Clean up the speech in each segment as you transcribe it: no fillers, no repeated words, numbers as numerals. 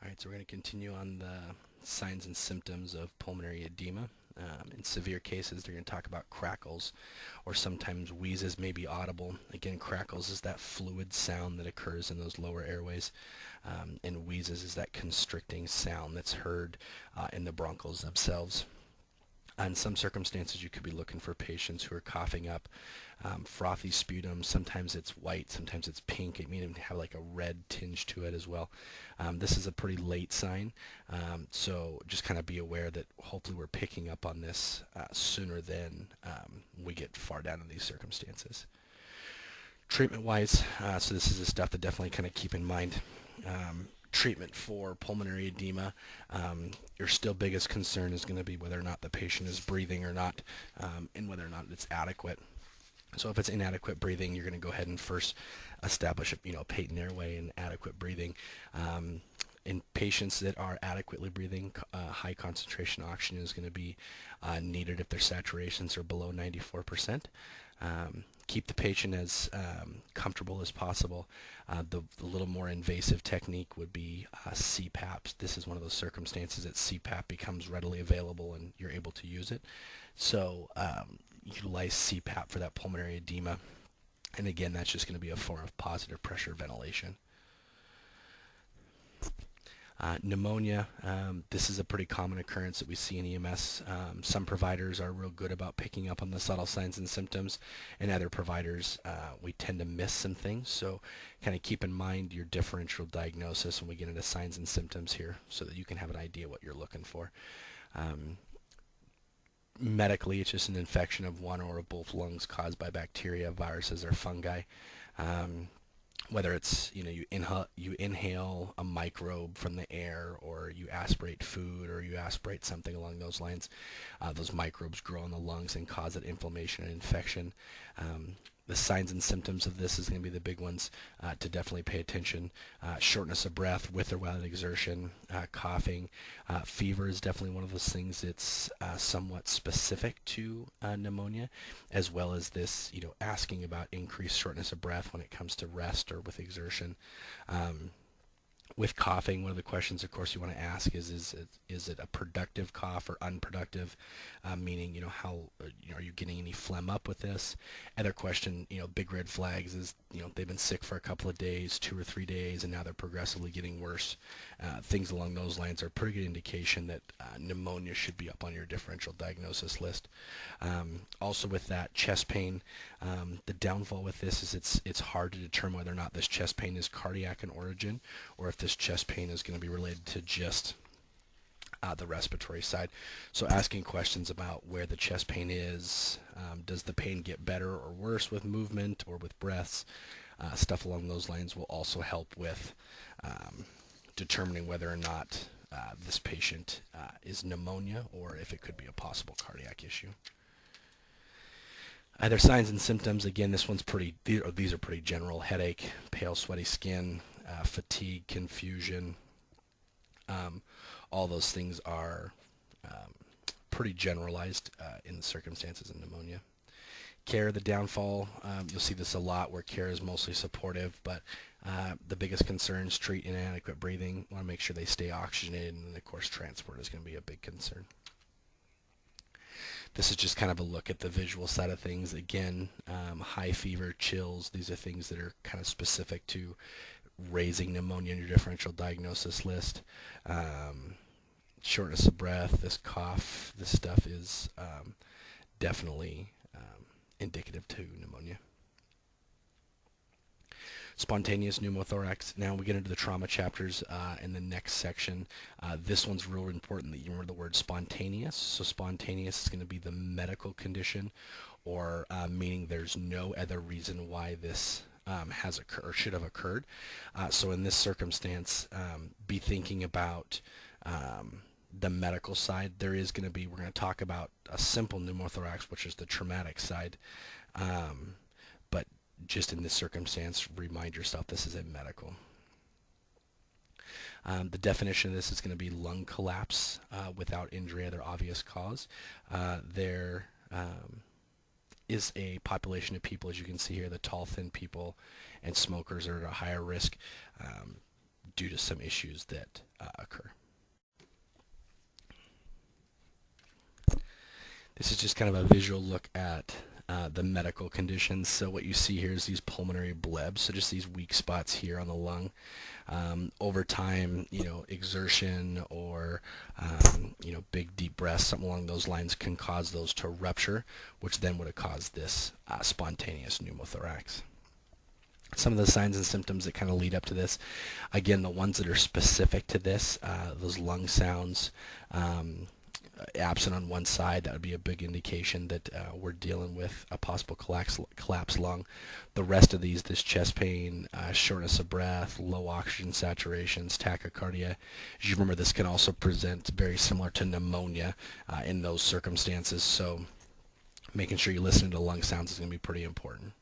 All right, so we're going to continue on the signs and symptoms of pulmonary edema. In severe cases, they're going to talk about crackles, or sometimes wheezes may be audible. Again, crackles is that fluid sound that occurs in those lower airways, and wheezes is that constricting sound that's heard in the bronchioles themselves. In some circumstances, you could be looking for patients who are coughing up frothy sputum. Sometimes it's white, sometimes it's pink. It may even have like a red tinge to it as well. This is a pretty late sign, so just kind of be aware that hopefully we're picking up on this sooner than we get far down in these circumstances. Treatment-wise, so this is the stuff that definitely kind of keep in mind. Treatment for pulmonary edema, your still biggest concern is going to be whether or not the patient is breathing or not, and whether or not it's adequate. So if it's inadequate breathing, you're going to go ahead and first establish a patent airway and adequate breathing. In patients that are adequately breathing, high concentration oxygen is going to be needed if their saturations are below 94%. Keep the patient as comfortable as possible. The little more invasive technique would be CPAP. This is one of those circumstances that CPAP becomes readily available and you're able to use it. So utilize CPAP for that pulmonary edema. And again, that's just going to be a form of positive pressure ventilation. Pneumonia, this is a pretty common occurrence that we see in EMS. Some providers are real good about picking up on the subtle signs and symptoms, and other providers, we tend to miss some things. So kind of keep in mind your differential diagnosis when we get into signs and symptoms here so that you can have an idea what you're looking for. Medically, it's just an infection of one or both lungs caused by bacteria, viruses, or fungi. Whether it's you inhale a microbe from the air, or you aspirate food, or you aspirate something along those lines, those microbes grow in the lungs and cause that inflammation and infection. The signs and symptoms of this is going to be the big ones to definitely pay attention. Shortness of breath with or without exertion, coughing, fever is definitely one of those things that's somewhat specific to pneumonia, as well as this, asking about increased shortness of breath when it comes to rest or with exertion. With coughing, one of the questions, of course, you want to ask is it a productive cough or unproductive? Meaning, how are you getting any phlegm up with this? Other question, big red flags is, they've been sick for a couple of days, 2 or 3 days, and now they're progressively getting worse. Things along those lines are a pretty good indication that pneumonia should be up on your differential diagnosis list. Also with that, chest pain, the downfall with this is it's hard to determine whether or not this chest pain is cardiac in origin, or if this chest pain is going to be related to just the respiratory side. So asking questions about where the chest pain is, does the pain get better or worse with movement or with breaths, stuff along those lines will also help with determining whether or not this patient is pneumonia, or if it could be a possible cardiac issue. Other signs and symptoms, again, these are pretty general: headache, pale sweaty skin, fatigue, confusion. All those things are pretty generalized in the circumstances of pneumonia. Care, the downfall, you'll see this a lot where care is mostly supportive, but the biggest concerns: treat inadequate breathing, want to make sure they stay oxygenated, and of course transport is going to be a big concern. This is just kind of a look at the visual side of things. Again, high fever, chills, these are things that are kind of specific to raising pneumonia in your differential diagnosis list. Shortness of breath, this cough, this stuff is definitely indicative to pneumonia. Spontaneous pneumothorax. Now we get into the trauma chapters in the next section. This one's real important that you remember the word spontaneous. So spontaneous is going to be the medical condition, or meaning there's no other reason why this has occurred or should have occurred. So in this circumstance, be thinking about the medical side. We're going to talk about a simple pneumothorax, which is the traumatic side. But just in this circumstance, remind yourself this is a medical. The definition of this is going to be lung collapse without injury, other obvious cause. There is a population of people, as you can see here, the tall, thin people and smokers are at a higher risk. due to some issues that occur. This is just kind of a visual look at the medical conditions. So what you see here is these pulmonary blebs, so just these weak spots here on the lung. Over time, exertion or big deep breaths, something along those lines, can cause those to rupture, which then would have caused this spontaneous pneumothorax. Some of the signs and symptoms that kind of lead up to this, again, the ones that are specific to this, those lung sounds, absent on one side, that would be a big indication that we're dealing with a possible collapsed lung. The rest of these, this chest pain, shortness of breath, low oxygen saturations, tachycardia, as you remember, this can also present very similar to pneumonia in those circumstances. So making sure you listen to lung sounds is going to be pretty important.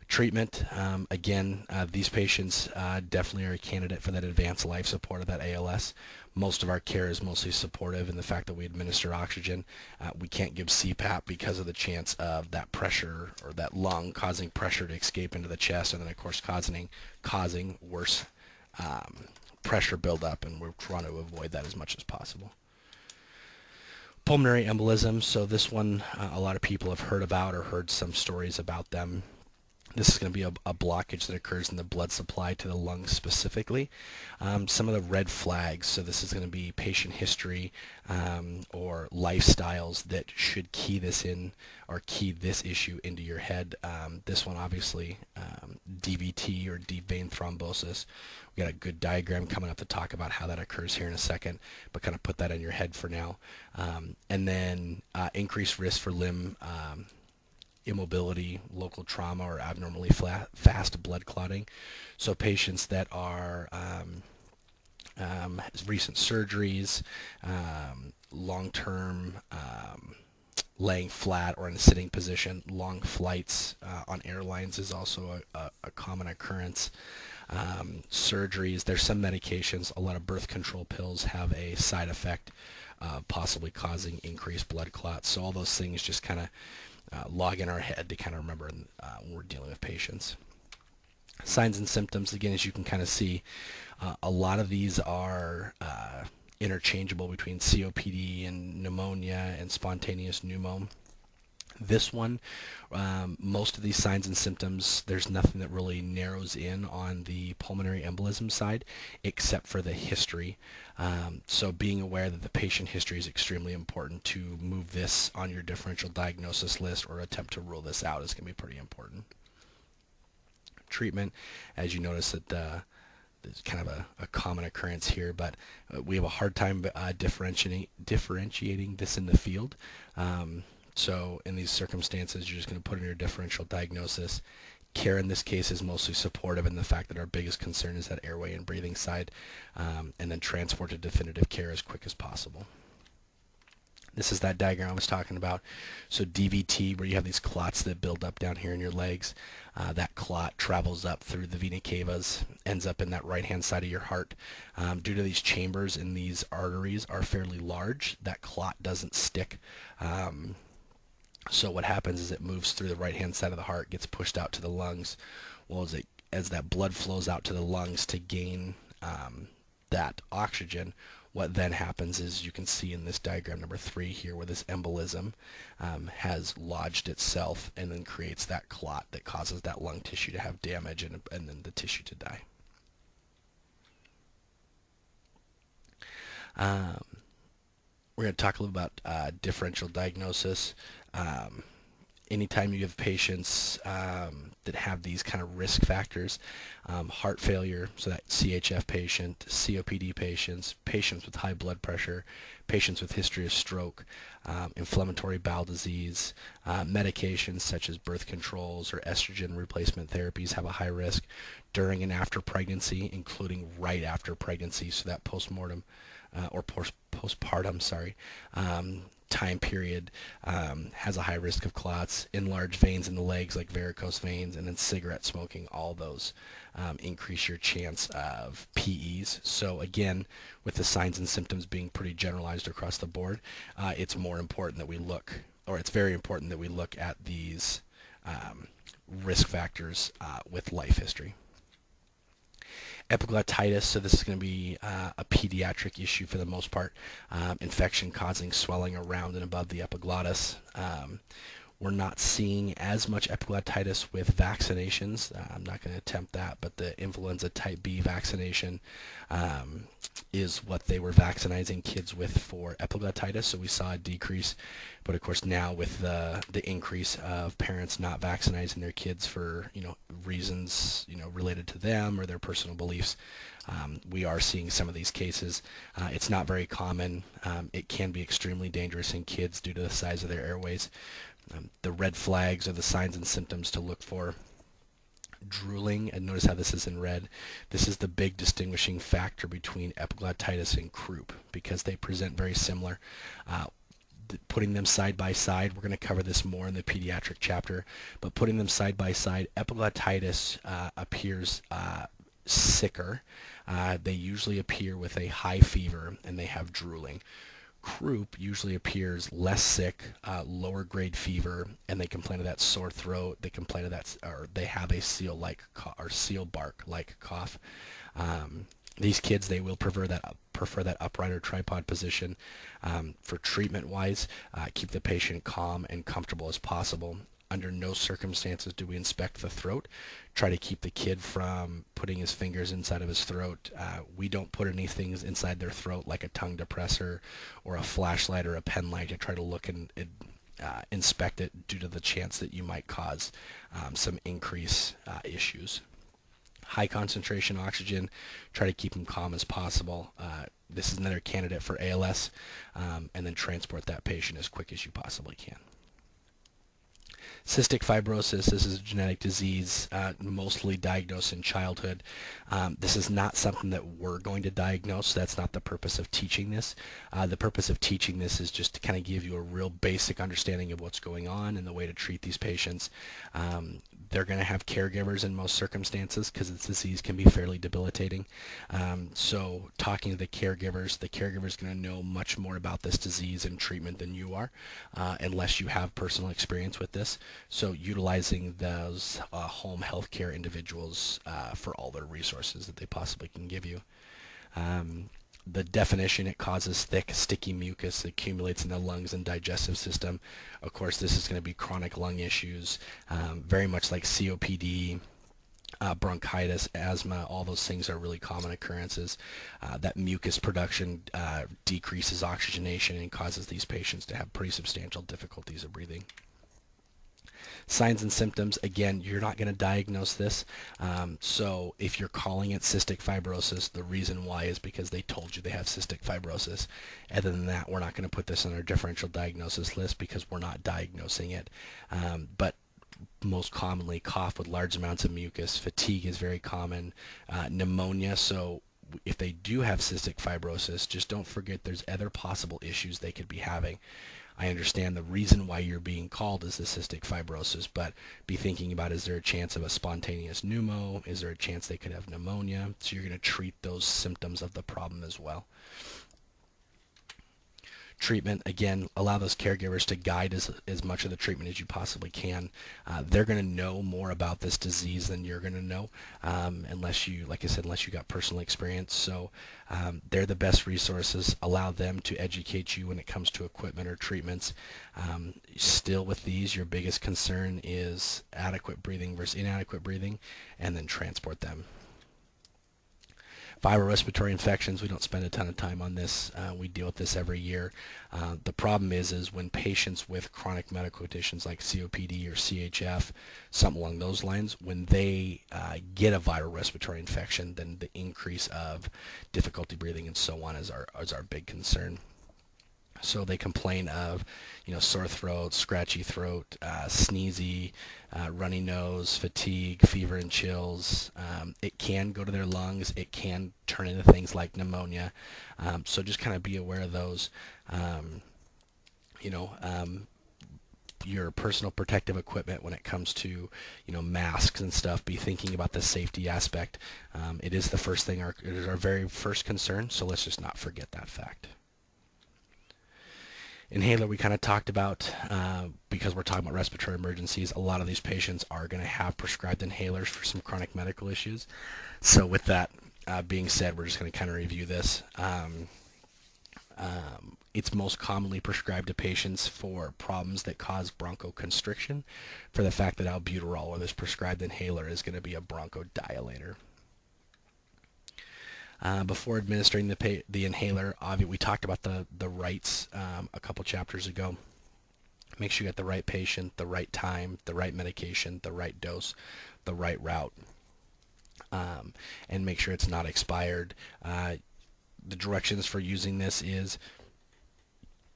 Treatment, again, these patients definitely are a candidate for that advanced life support of that ALS. Most of our care is mostly supportive in the fact that we administer oxygen. We can't give CPAP because of the chance of that pressure or that lung causing pressure to escape into the chest, and then of course causing worse pressure buildup, and we're trying to avoid that as much as possible. Pulmonary embolism, so this one a lot of people have heard about or heard some stories about them. This is going to be a blockage that occurs in the blood supply to the lungs specifically. Some of the red flags, so this is going to be patient history or lifestyles that should key this in or key this issue into your head. This one obviously, DVT or deep vein thrombosis. We got a good diagram coming up to talk about how that occurs here in a second, but kind of put that in your head for now. And then increased risk for limb immobility, local trauma, or abnormally fast blood clotting. So patients that are recent surgeries, long-term laying flat or in a sitting position, long flights on airlines is also a common occurrence. Surgeries, there's some medications, a lot of birth control pills have a side effect possibly causing increased blood clots. So all those things just kind of log in our head to kind of remember when we're dealing with patients. Signs and symptoms, again, as you can kind of see, a lot of these are interchangeable between COPD and pneumonia and spontaneous pneumo. This one, most of these signs and symptoms, there's nothing that really narrows in on the pulmonary embolism side except for the history. So being aware that the patient history is extremely important to move this on your differential diagnosis list or attempt to rule this out is going to be pretty important. Treatment, as you notice that it's kind of a common occurrence here, but we have a hard time differentiating this in the field. So in these circumstances, you're just going to put in your differential diagnosis. Care in this case is mostly supportive in the fact that our biggest concern is that airway and breathing side, and then transport to definitive care as quick as possible. This is that diagram I was talking about. So DVT, where you have these clots that build up down here in your legs, that clot travels up through the vena cavas, ends up in that right-hand side of your heart. Due to these chambers in these arteries are fairly large, that clot doesn't stick. So what happens is it moves through the right-hand side of the heart, gets pushed out to the lungs. Well, as that blood flows out to the lungs to gain that oxygen, what then happens is you can see in this diagram number 3 here where this embolism has lodged itself and then creates that clot that causes that lung tissue to have damage and then the tissue to die. We're going to talk a little about differential diagnosis. Anytime you have patients that have these kind of risk factors, heart failure, so that CHF patient, COPD patients, patients with high blood pressure, patients with history of stroke, inflammatory bowel disease, medications such as birth controls or estrogen replacement therapies have a high risk during and after pregnancy, including right after pregnancy, so that postpartum time period has a high risk of clots, enlarged veins in the legs like varicose veins, and then cigarette smoking, all those increase your chance of PEs. So again, with the signs and symptoms being pretty generalized across the board, it's more important that we look, or it's very important that we look at these risk factors with life history. Epiglottitis, so this is going to be a pediatric issue for the most part. Infection causing swelling around and above the epiglottis. We're not seeing as much epiglottitis with vaccinations. I'm not going to attempt that, but the influenza type B vaccination is what they were vaccinating kids with for epiglottitis. So we saw a decrease, but of course now with the increase of parents not vaccinating their kids for reasons related to them or their personal beliefs, we are seeing some of these cases. It's not very common. It can be extremely dangerous in kids due to the size of their airways. The red flags are the signs and symptoms to look for. Drooling, and notice how this is in red. This is the big distinguishing factor between epiglottitis and croup because they present very similar. Putting them side by side, we're going to cover this more in the pediatric chapter, but putting them side by side, epiglottitis appears sicker. They usually appear with a high fever and they have drooling. Croup usually appears less sick, lower grade fever, and they complain of that sore throat. They complain of that, or they have a seal bark-like cough. These kids, they will prefer that upright or tripod position. For treatment-wise, keep the patient calm and comfortable as possible. Under no circumstances do we inspect the throat. Try to keep the kid from putting his fingers inside of his throat. We don't put anything inside their throat like a tongue depressor or a flashlight or a pen light to try to look and inspect it due to the chance that you might cause some increase issues. High concentration oxygen, try to keep them calm as possible. This is another candidate for ALS, and then transport that patient as quick as you possibly can. Cystic fibrosis, this is a genetic disease mostly diagnosed in childhood. This is not something that we're going to diagnose. That's not the purpose of teaching this. The purpose of teaching this is just to kind of give you a real basic understanding of what's going on and the way to treat these patients. They're going to have caregivers in most circumstances because this disease can be fairly debilitating. So talking to the caregiver's going to know much more about this disease and treatment than you are, unless you have personal experience with this. So utilizing those home healthcare individuals for all their resources that they possibly can give you. The definition, it causes thick, sticky mucus that accumulates in the lungs and digestive system. Of course, this is going to be chronic lung issues, very much like COPD, bronchitis, asthma. All those things are really common occurrences. That mucus production decreases oxygenation and causes these patients to have pretty substantial difficulties of breathing. Signs and symptoms, again, you're not going to diagnose this. So if you're calling it cystic fibrosis, the reason why is because they told you they have cystic fibrosis. Other than that, we're not going to put this on our differential diagnosis list because we're not diagnosing it. But most commonly, cough with large amounts of mucus. Fatigue is very common. Pneumonia. So if they do have cystic fibrosis, just don't forget there's other possible issues they could be having. I understand the reason why you're being called is the cystic fibrosis, but be thinking about, is there a chance of a spontaneous pneumo? Is there a chance they could have pneumonia? So you're going to treat those symptoms of the problem as well. Treatment, again, allow those caregivers to guide as much of the treatment as you possibly can. They're going to know more about this disease than you're going to know, unless you, like I said, unless you got personal experience. So they're the best resources. Allow them to educate you when it comes to equipment or treatments. Still with these, your biggest concern is adequate breathing versus inadequate breathing, and then transport them. Viral respiratory infections, we don't spend a ton of time on this. We deal with this every year. The problem is when patients with chronic medical conditions like COPD or CHF, something along those lines, when they get a viral respiratory infection, then the increase of difficulty breathing and so on is our big concern. So they complain of, sore throat, scratchy throat, sneezy, runny nose, fatigue, fever and chills. It can go to their lungs. It can turn into things like pneumonia. So just kind of be aware of those. Your personal protective equipment when it comes to, masks and stuff. Be thinking about the safety aspect. It is the first thing. It is our very first concern. So let's just not forget that fact. Inhaler we kind of talked about because we're talking about respiratory emergencies. A lot of these patients are going to have prescribed inhalers for some chronic medical issues. So with that, being said, we're just going to kind of review this. It's most commonly prescribed to patients for problems that cause bronchoconstriction, for the fact that albuterol, or this prescribed inhaler, is going to be a bronchodilator. Before administering the inhaler, obviously we talked about the rights a couple chapters ago. Make sure you get the right patient, the right time, the right medication, the right dose, the right route, and make sure it's not expired. The directions for using this is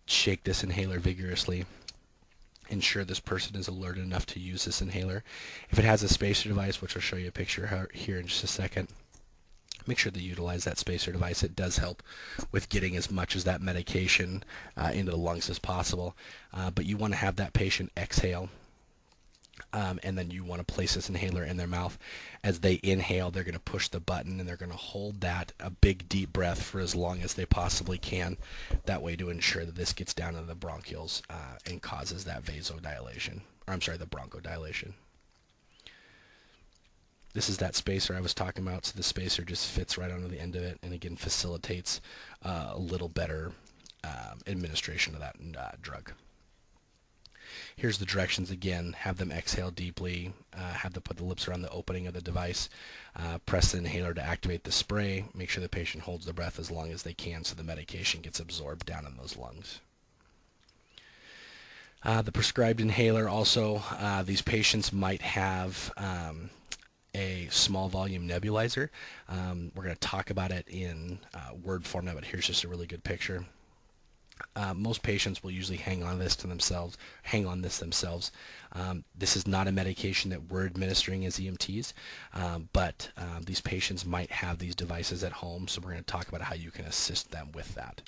shake this inhaler vigorously. Ensure this person is alert enough to use this inhaler. If it has a spacer device, which I'll show you a picture here in just a second, make sure to utilize that spacer device. It does help with getting as much as that medication into the lungs as possible. But you want to have that patient exhale, and then you want to place this inhaler in their mouth. As they inhale, they're going to push the button, and they're going to hold that a big deep breath for as long as they possibly can. That way, to ensure that this gets down into the bronchioles and causes that vasodilation, or I'm sorry, the bronchodilation. This is that spacer I was talking about, so the spacer just fits right onto the end of it, and again facilitates a little better administration of that drug. Here's the directions again. Have them exhale deeply, have them put the lips around the opening of the device, press the inhaler to activate the spray, make sure the patient holds the breath as long as they can so the medication gets absorbed down in those lungs. The prescribed inhaler also, these patients might have a small volume nebulizer. We're going to talk about it in word format, but here's just a really good picture. Most patients will usually hang on this themselves. This is not a medication that we're administering as EMTs, but these patients might have these devices at home, so we're going to talk about how you can assist them with that.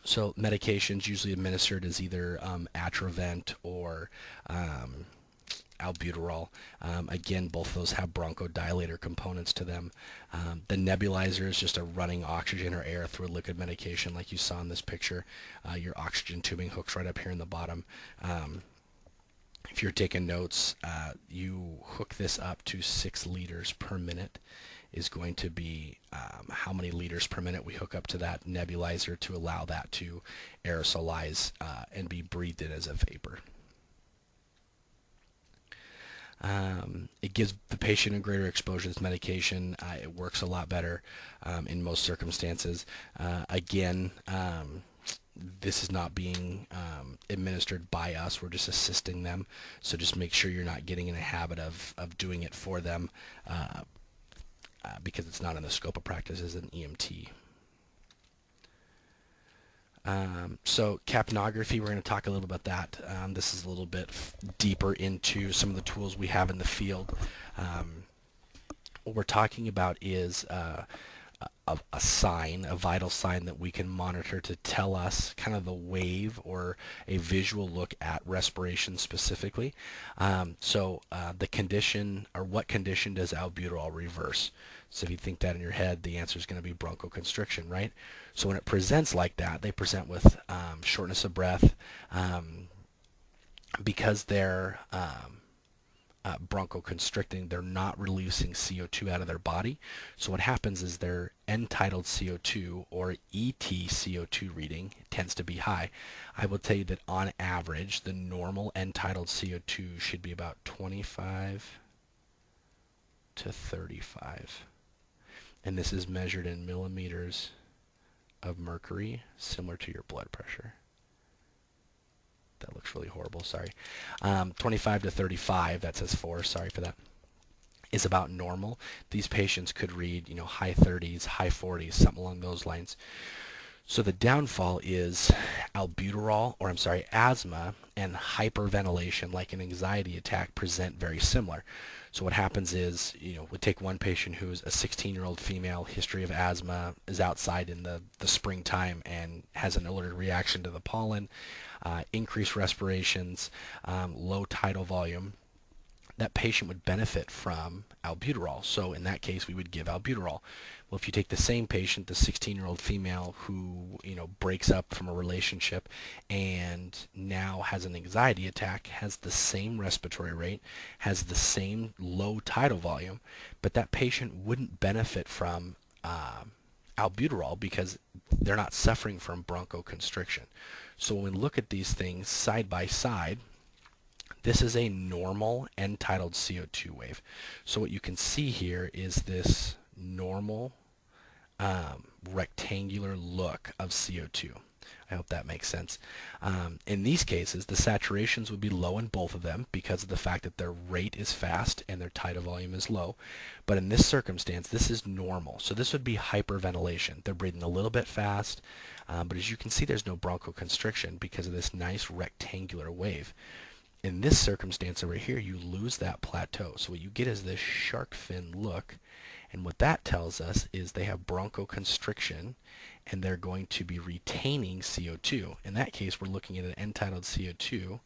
So medications usually administered as either Atrovent or albuterol. Again, both of those have bronchodilator components to them. The nebulizer is just a running oxygen or air through a liquid medication like you saw in this picture. Your oxygen tubing hooks right up here in the bottom. If you're taking notes, you hook this up to 6 liters per minute is going to be how many liters per minute we hook up to that nebulizer to allow that to aerosolize and be breathed in as a vapor. It gives the patient a greater exposure to this medication. It works a lot better in most circumstances. Again, this is not being administered by us. We're just assisting them. So just make sure you're not getting in a habit of doing it for them because it's not in the scope of practice as an EMT. So capnography, we're going to talk a little about that. This is a little bit deeper into some of the tools we have in the field. What we're talking about is a sign, a vital sign that we can monitor to tell us kind of the wave or a visual look at respiration specifically. The condition, or what condition does albuterol reverse? So if you think that in your head, the answer is going to be bronchoconstriction, right? So when it presents like that, they present with shortness of breath because they're bronchoconstricting. They're not releasing CO2 out of their body. So what happens is their end-tidal CO2 or ET CO2 reading tends to be high. I will tell you that on average, the normal end-tidal CO2 should be about 25 to 35. And this is measured in millimeters of mercury, similar to your blood pressure. That looks really horrible, sorry. 25 to 35, that says 4, sorry for that, is about normal. These patients could read, high 30s, high 40s, something along those lines. So the downfall is asthma and hyperventilation, like an anxiety attack, present very similar. So what happens is, we take one patient who's a 16-year-old female, history of asthma, is outside in the springtime and has an allergic reaction to the pollen, increased respirations, low tidal volume. that patient would benefit from albuterol. So in that case, we would give albuterol. Well, if you take the same patient, the 16-year-old female who, breaks up from a relationship and now has an anxiety attack, has the same respiratory rate, has the same low tidal volume, but that patient wouldn't benefit from albuterol because they're not suffering from bronchoconstriction. So when we look at these things side by side, this is a normal end-tidal CO2 wave. So what you can see here is this normal rectangular look of CO2. I hope that makes sense. In these cases, the saturations would be low in both of them because of the fact that their rate is fast and their tidal volume is low. But in this circumstance, this is normal. So this would be hyperventilation. They're breathing a little bit fast, but as you can see, there's no bronchoconstriction because of this nice rectangular wave. In this circumstance over here, you lose that plateau. So what you get is this shark fin look. And what that tells us is they have bronchoconstriction and they're going to be retaining CO2. In that case, we're looking at an end-tidal CO2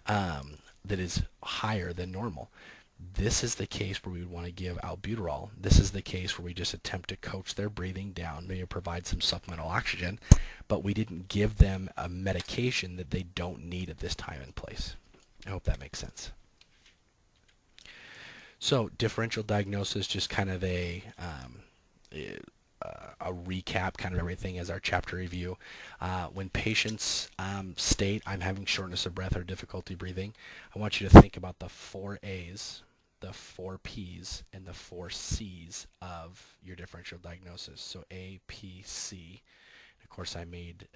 that is higher than normal. This is the case where we would want to give albuterol. This is the case where we just attempt to coach their breathing down, maybe provide some supplemental oxygen, but we didn't give them a medication that they don't need at this time and place. I hope that makes sense. So differential diagnosis, just kind of a recap, kind of everything as our chapter review. When patients state, I'm having shortness of breath or difficulty breathing, I want you to think about the 4 A's, the 4 P's, and the 4 C's of your differential diagnosis. So A, P, C. Of course, I made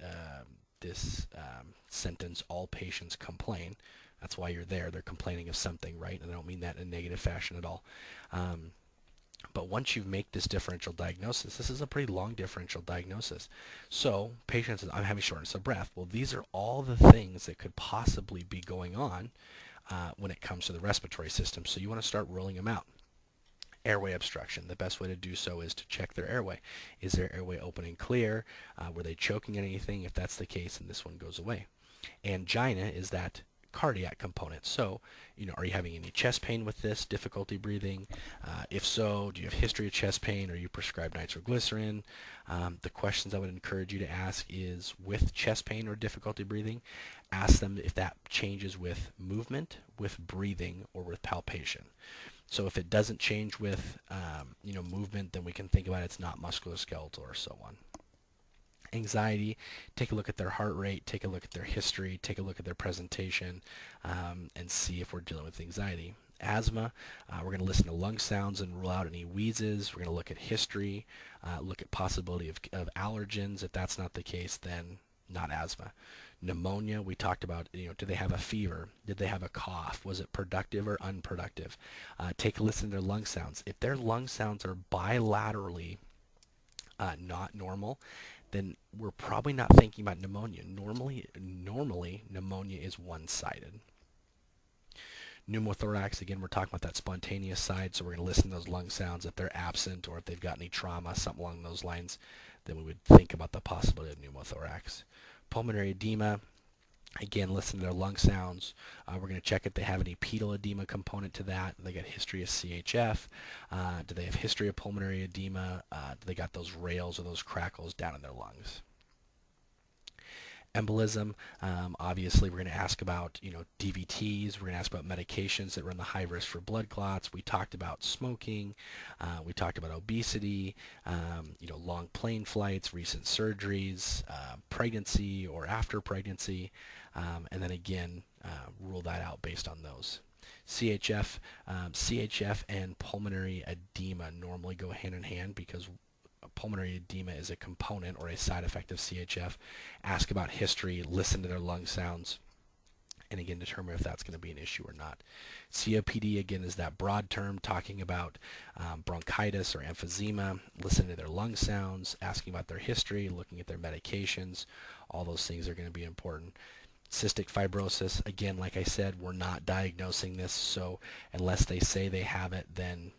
this sentence, all patients complain. That's why you're there. They're complaining of something, right? And I don't mean that in a negative fashion at all. But once you make this differential diagnosis, this is a pretty long differential diagnosis. So patient says, I'm having shortness of breath. Well, these are all the things that could possibly be going on when it comes to the respiratory system. So you want to start ruling them out. Airway obstruction. The best way to do so is to check their airway. Is their airway open and clear? Were they choking on anything? If that's the case, then this one goes away. Angina is that cardiac component. So, are you having any chest pain with this, difficulty breathing? If so, do you have history of chest pain? Are you prescribed nitroglycerin? The questions I would encourage you to ask is, with chest pain or difficulty breathing, ask them if that changes with movement, with breathing, or with palpation. So if it doesn't change with movement, then we can think about it's not musculoskeletal or so on. Anxiety, take a look at their heart rate, take a look at their history, take a look at their presentation, and see if we're dealing with anxiety. Asthma, we're going to listen to lung sounds and rule out any wheezes. We're going to look at history, look at possibility of allergens. If that's not the case, then not asthma. Pneumonia, we talked about, do they have a fever? Did they have a cough? Was it productive or unproductive? Take a listen to their lung sounds. If their lung sounds are bilaterally not normal, then we're probably not thinking about pneumonia. Normally pneumonia is one-sided. Pneumothorax, again, we're talking about that spontaneous side, so we're going to listen to those lung sounds. If they're absent or if they've got any trauma, something along those lines, then we would think about the possibility of pneumothorax. Pulmonary edema, again, listen to their lung sounds. We're going to check if they have any pedal edema component to that. They got history of CHF. Do they have history of pulmonary edema? Do they got those rails or those crackles down in their lungs? Embolism, obviously we're going to ask about DVTs, we're going to ask about medications that run the high risk for blood clots. We talked about smoking, we talked about obesity, long plane flights, recent surgeries, pregnancy or after pregnancy, and then again rule that out based on those. CHF and pulmonary edema normally go hand in hand because pulmonary edema is a component or a side effect of CHF. Ask about history, listen to their lung sounds, and again determine if that's going to be an issue or not. COPD, again, is that broad term talking about bronchitis or emphysema, listening to their lung sounds, asking about their history, looking at their medications. All those things are going to be important. Cystic fibrosis, again, like I said, we're not diagnosing this, so unless they say they have it, then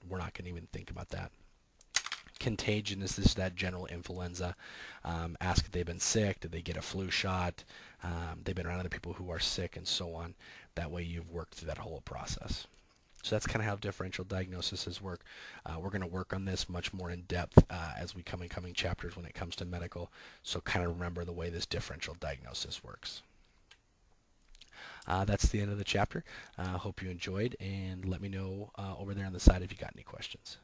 we're not going to even think about that. Contagion is this that general influenza. Ask if they've been sick, did they get a flu shot, they've been around other people who are sick, and so on. That way you've worked through that whole process. So that's kind of how differential diagnoses work. We're going to work on this much more in depth as we come in coming chapters when it comes to medical. So kind of remember the way this differential diagnosis works. That's the end of the chapter. Hope you enjoyed, and let me know over there on the side if you got any questions.